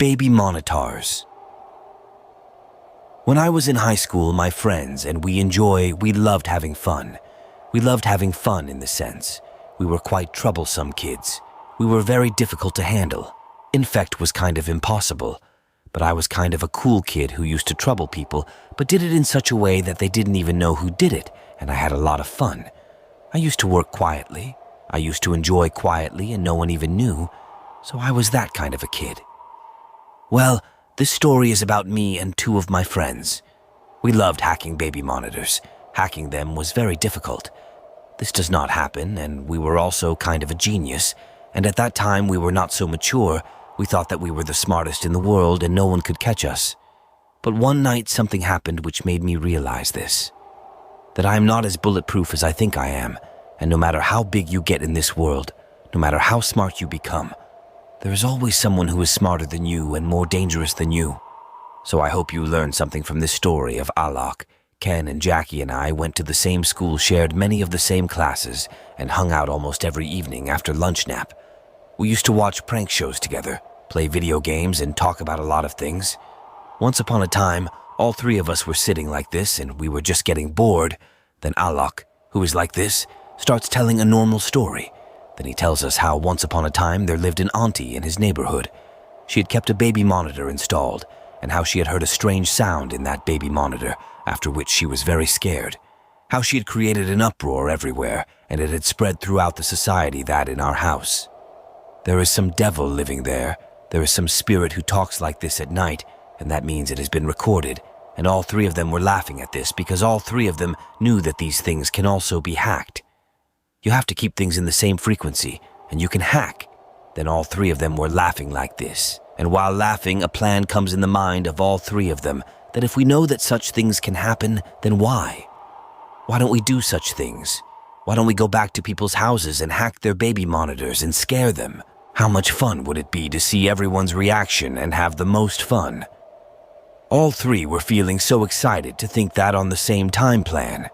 Baby monitors. When I was in high school, my friends and we loved having fun. We loved having fun in the sense. We were quite troublesome kids. We were very difficult to handle. Infect was kind of impossible. But I was kind of a cool kid who used to trouble people, but did it in such a way that they didn't even know who did it, and I had a lot of fun. I used to work quietly. I used to enjoy quietly, and no one even knew. So I was that kind of a kid. Well, this story is about me and two of my friends. We loved hacking baby monitors. Hacking them was very difficult. This does not happen, and we were also kind of a genius. And at that time, we were not so mature. We thought that we were the smartest in the world and no one could catch us. But one night, something happened which made me realize this. That I am not as bulletproof as I think I am. And no matter how big you get in this world, no matter how smart you become, there is always someone who is smarter than you and more dangerous than you. So I hope you learned something from this story of Alok. Ken and Jackie and I went to the same school, shared many of the same classes, and hung out almost every evening after lunch nap. We used to watch prank shows together, play video games, and talk about a lot of things. Once upon a time, all three of us were sitting like this and we were just getting bored. Then Alok, who is like this, starts telling a normal story. Then he tells us how once upon a time there lived an auntie in his neighborhood. She had kept a baby monitor installed, and how she had heard a strange sound in that baby monitor, after which she was very scared. How she had created an uproar everywhere, and it had spread throughout the society that in our house. There is some devil living there. There is some spirit who talks like this at night, and that means it has been recorded. And all three of them were laughing at this because all three of them knew that these things can also be hacked. You have to keep things in the same frequency, and you can hack. Then all three of them were laughing like this. And while laughing, a plan comes in the mind of all three of them, that if we know that such things can happen, then why? Why don't we do such things? Why don't we go back to people's houses and hack their baby monitors and scare them? How much fun would it be to see everyone's reaction and have the most fun? All three were feeling so excited to think that on the same time plan.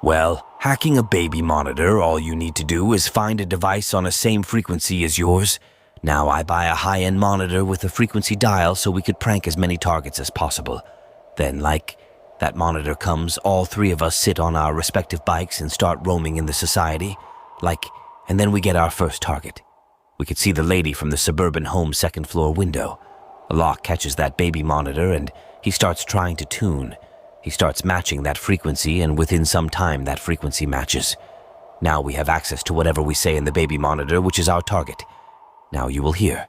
Well, hacking a baby monitor, all you need to do is find a device on a same frequency as yours. Now I buy a high-end monitor with a frequency dial so we could prank as many targets as possible. Then, like that monitor comes, all three of us sit on our respective bikes and start roaming in the society. And then we get our first target. We could see the lady from the suburban home second-floor window. Alok catches that baby monitor and he starts trying to tune. He starts matching that frequency, and within some time that frequency matches. Now we have access to whatever we say in the baby monitor, which is our target. Now you will hear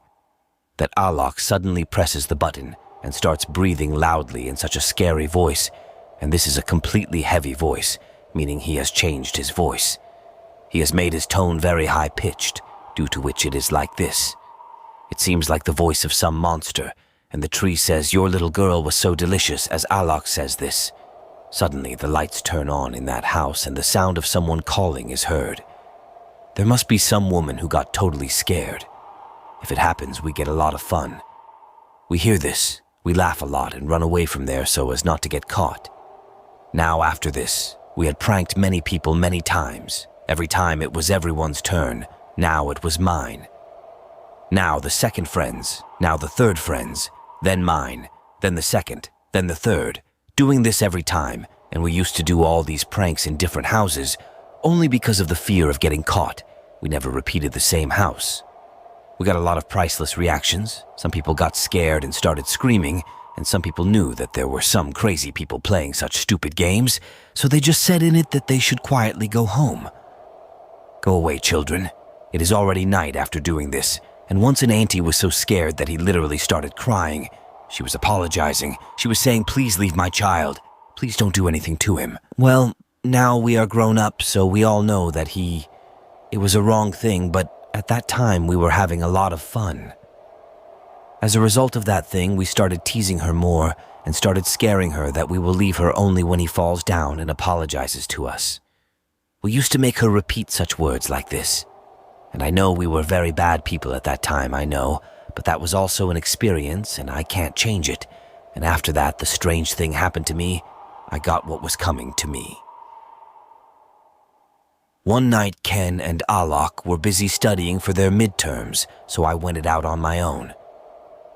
that Alok suddenly presses the button and starts breathing loudly in such a scary voice, and this is a completely heavy voice, meaning he has changed his voice. He has made his tone very high-pitched, due to which it is like this. It seems like the voice of some monster, and the tree says, "Your little girl was so delicious," as Alok says this. Suddenly, the lights turn on in that house and the sound of someone calling is heard. There must be some woman who got totally scared. If it happens, we get a lot of fun. We hear this, we laugh a lot and run away from there so as not to get caught. Now after this, we had pranked many people many times. Every time it was everyone's turn. Now it was mine. Now the second friends, now the third friends, then mine, then the second, then the third. Doing this every time, and we used to do all these pranks in different houses, only because of the fear of getting caught. We never repeated the same house. We got a lot of priceless reactions. Some people got scared and started screaming, and some people knew that there were some crazy people playing such stupid games, so they just said in it that they should quietly go home. Go away, children. It is already night after doing this, and once an auntie was so scared that he literally started crying. She was apologizing. She was saying, "Please leave my child. Please don't do anything to him." Well, now we are grown up, so we all know that it was a wrong thing, but at that time we were having a lot of fun. As a result of that thing, we started teasing her more and started scaring her that we will leave her only when he falls down and apologizes to us. We used to make her repeat such words like this. And I know we were very bad people at that time, I know, but that was also an experience and I can't change it. And after that, the strange thing happened to me. I got what was coming to me. One night, Ken and Alok were busy studying for their midterms, so I went it out on my own.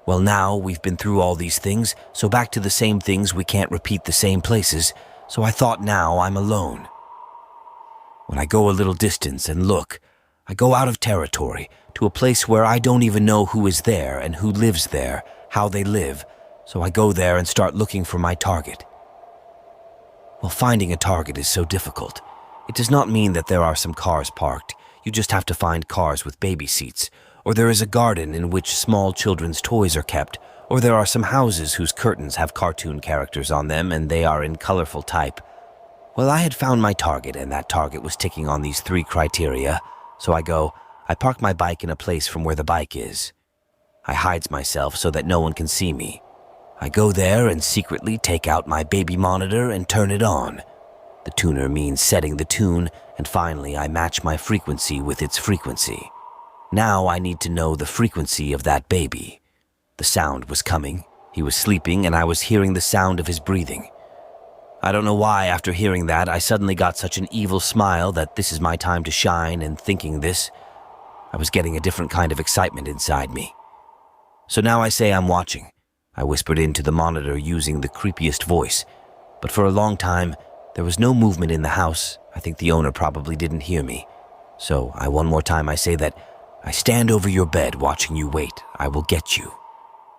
Well, now we've been through all these things, so back to the same things, we can't repeat the same places, so I thought now I'm alone. When I go a little distance and look, I go out of territory to a place where I don't even know who is there and who lives there, how they live, so I go there and start looking for my target. Well, finding a target is so difficult. It does not mean that there are some cars parked. You just have to find cars with baby seats, or there is a garden in which small children's toys are kept, or there are some houses whose curtains have cartoon characters on them and they are in colorful type. Well, I had found my target, and that target was ticking on these 3 criteria, so I park my bike in a place from where the bike is. I hides myself so that no one can see me. I go there and secretly take out my baby monitor and turn it on. The tuner means setting the tune, and finally I match my frequency with its frequency. Now I need to know the frequency of that baby. The sound was coming. He was sleeping, and I was hearing the sound of his breathing. I don't know why, after hearing that, I suddenly got such an evil smile that this is my time to shine, and thinking this, I was getting a different kind of excitement inside me. So now I say I'm watching. I whispered into the monitor using the creepiest voice, but for a long time, there was no movement in the house. I think the owner probably didn't hear me. So one more time I say that, I stand over your bed watching you wait. I will get you.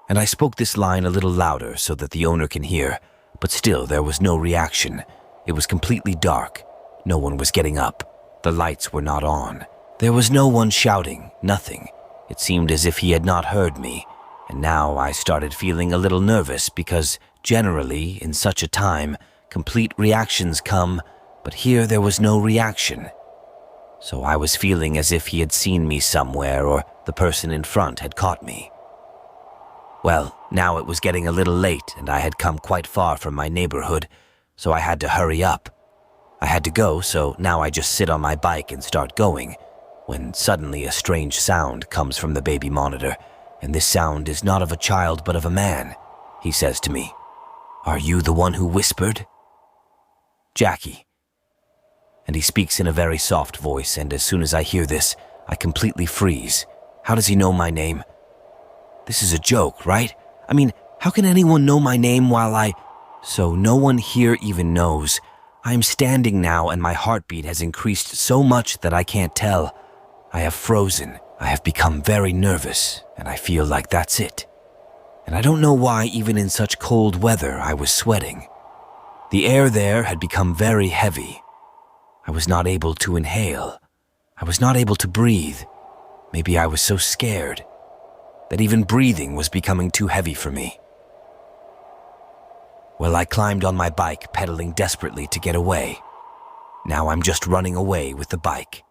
And I spoke this line a little louder so that the owner can hear, but still there was no reaction. It was completely dark. No one was getting up. The lights were not on. There was no one shouting, nothing. It seemed as if he had not heard me, and now I started feeling a little nervous because, generally, in such a time, complete reactions come, but here there was no reaction. So I was feeling as if he had seen me somewhere or the person in front had caught me. Well, now it was getting a little late and I had come quite far from my neighborhood, so I had to hurry up. I had to go, so now I just sit on my bike and start going, when suddenly a strange sound comes from the baby monitor, and this sound is not of a child but of a man. He says to me, "Are you the one who whispered?" "Jackie." And he speaks in a very soft voice, and as soon as I hear this, I completely freeze. How does he know my name? This is a joke, right? I mean, how can anyone know my name while So no one here even knows. I am standing now and my heartbeat has increased so much that I can't tell. I have frozen. I have become very nervous, and I feel like that's it. And I don't know why even in such cold weather I was sweating. The air there had become very heavy. I was not able to inhale. I was not able to breathe. Maybe I was so scared that even breathing was becoming too heavy for me. Well, I climbed on my bike, pedaling desperately to get away. Now I'm just running away with the bike.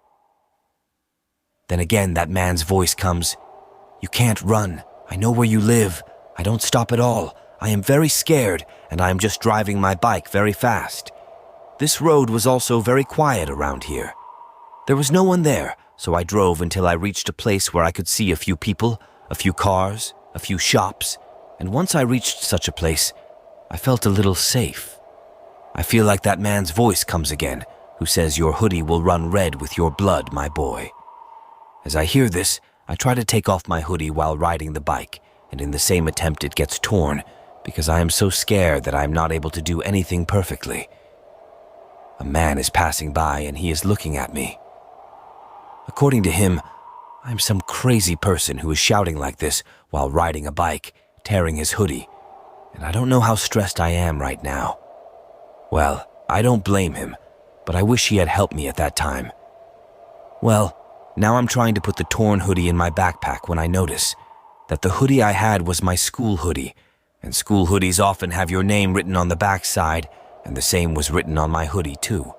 Then again, that man's voice comes. "You can't run. I know where you live. I don't stop at all. I am very scared, and I am just driving my bike very fast." This road was also very quiet around here. There was no one there, so I drove until I reached a place where I could see a few people, a few cars, a few shops, and once I reached such a place, I felt a little safe. I feel like that man's voice comes again, who says, "Your hoodie will run red with your blood, my boy." As I hear this, I try to take off my hoodie while riding the bike, and in the same attempt it gets torn, because I am so scared that I am not able to do anything perfectly. A man is passing by and he is looking at me. According to him, I am some crazy person who is shouting like this while riding a bike, tearing his hoodie, and I don't know how stressed I am right now. Well, I don't blame him, but I wish he had helped me at that time. Well, now I'm trying to put the torn hoodie in my backpack when I notice that the hoodie I had was my school hoodie, and school hoodies often have your name written on the backside, and the same was written on my hoodie too.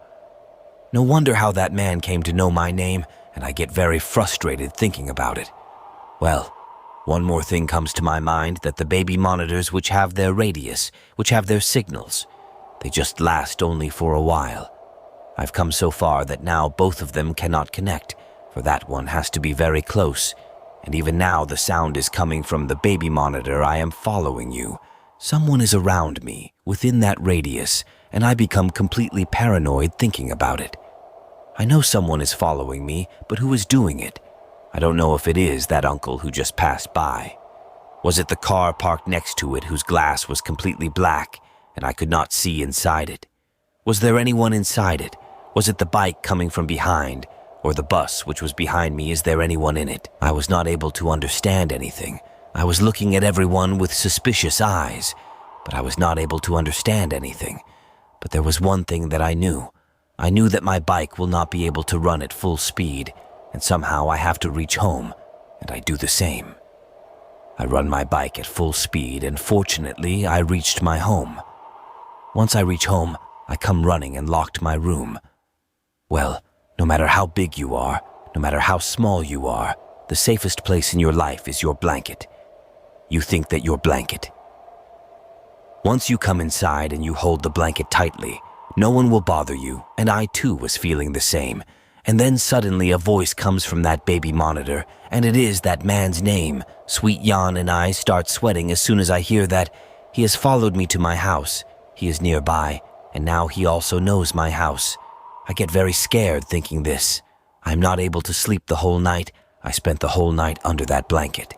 No wonder how that man came to know my name, and I get very frustrated thinking about it. Well, one more thing comes to my mind, that the baby monitors which have their radius, which have their signals, they just last only for a while. I've come so far that now both of them cannot connect, for that one has to be very close, and even now the sound is coming from the baby monitor. "I am following you." Someone is around me, within that radius, and I become completely paranoid thinking about it. I know someone is following me, but who is doing it? I don't know if it is that uncle who just passed by. Was it the car parked next to it whose glass was completely black and I could not see inside it? Was there anyone inside it? Was it the bike coming from behind? Or the bus which was behind me? Is there anyone in it? I was not able to understand anything. I was looking at everyone with suspicious eyes, but I was not able to understand anything. But there was one thing that I knew. I knew that my bike will not be able to run at full speed, and somehow I have to reach home, and I do the same. I run my bike at full speed, and fortunately, I reached my home. Once I reach home, I come running and locked my room. Well, no matter how big you are, no matter how small you are, the safest place in your life is your blanket. You think that your blanket. Once you come inside and you hold the blanket tightly, no one will bother you, and I too was feeling the same. And then suddenly a voice comes from that baby monitor, and it is that man's name. Sweet Jan and I start sweating as soon as I hear that. He has followed me to my house. He is nearby, and now he also knows my house. I get very scared thinking this. I'm not able to sleep the whole night. I spent the whole night under that blanket.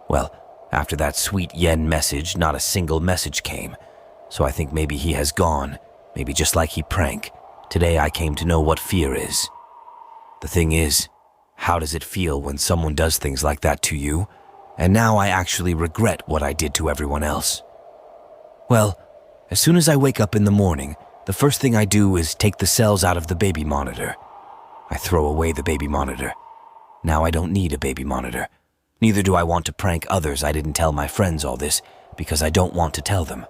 Well, after that sweet Yen message, not a single message came. So I think maybe he has gone, maybe just like he prank. Today I came to know what fear is. The thing is, how does it feel when someone does things like that to you? And now I actually regret what I did to everyone else. Well, as soon as I wake up in the morning, the first thing I do is take the cells out of the baby monitor. I throw away the baby monitor. Now I don't need a baby monitor. Neither do I want to prank others. I didn't tell my friends all this because I don't want to tell them.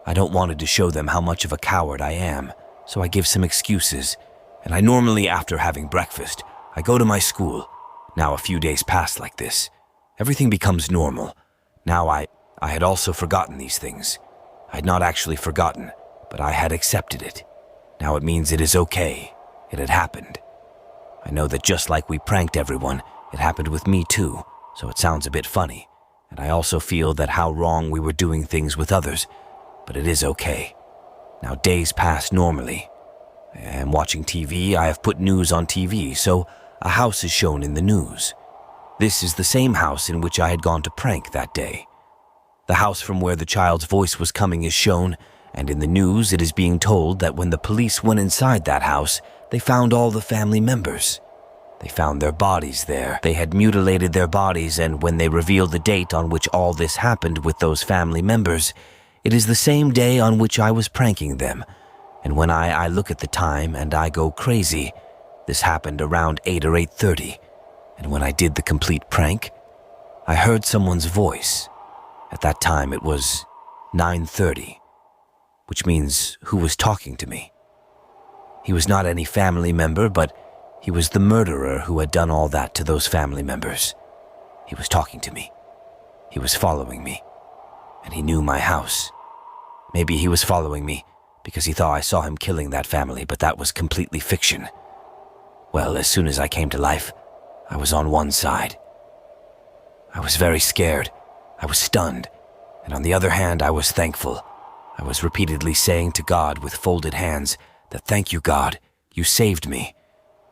I don't want to show them how much of a coward I am, so I give some excuses. And I normally, after having breakfast, I go to my school. Now a few days pass like this. Everything becomes normal. Now I had also forgotten these things. I had not actually forgotten, but I had accepted it. Now it means it is okay. It had happened. I know that just like we pranked everyone, it happened with me too, so it sounds a bit funny. And I also feel that how wrong we were doing things with others, but it is okay. Now days pass normally. I am watching TV. I have put news on TV, so a house is shown in the news. This is the same house in which I had gone to prank that day. The house from where the child's voice was coming is shown, and in the news it is being told that when the police went inside that house, they found all the family members. They found their bodies there. They had mutilated their bodies, and when they revealed the date on which all this happened with those family members, it is the same day on which I was pranking them. And when I look at the time and I go crazy, this happened around 8 or 8:30. And when I did the complete prank, I heard someone's voice. At that time it was 9:30, which means who was talking to me? He was not any family member, but he was the murderer who had done all that to those family members. He was talking to me. He was following me. And he knew my house. Maybe he was following me because he thought I saw him killing that family, but that was completely fiction. Well, as soon as I came to life, I was on one side. I was very scared. I was stunned. And on the other hand, I was thankful. I was repeatedly saying to God with folded hands that thank you, God, you saved me.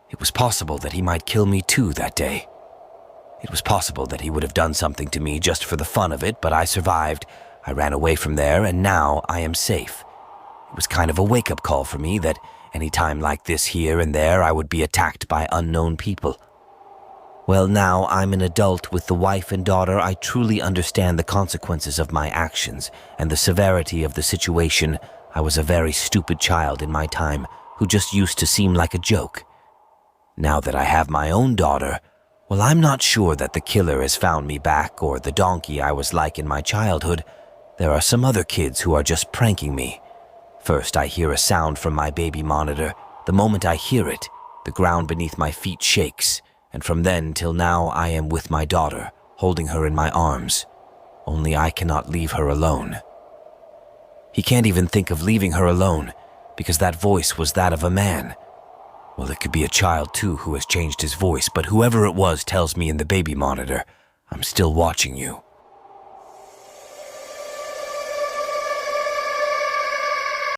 It was possible that he might kill me too that day. It was possible that he would have done something to me just for the fun of it, but I survived. I ran away from there, and now I am safe. It was kind of a wake-up call for me that any time like this here and there I would be attacked by unknown people. Well, now I'm an adult with the wife and daughter. I truly understand the consequences of my actions and the severity of the situation. I was a very stupid child in my time who just used to seem like a joke. Now that I have my own daughter, well, I'm not sure that the killer has found me back or the donkey I was like in my childhood. There are some other kids who are just pranking me. First, I hear a sound from my baby monitor. The moment I hear it, the ground beneath my feet shakes, and from then till now I am with my daughter, holding her in my arms. Only I cannot leave her alone. He can't even think of leaving her alone, because that voice was that of a man. Well, it could be a child too who has changed his voice, but whoever it was tells me in the baby monitor, I'm still watching you.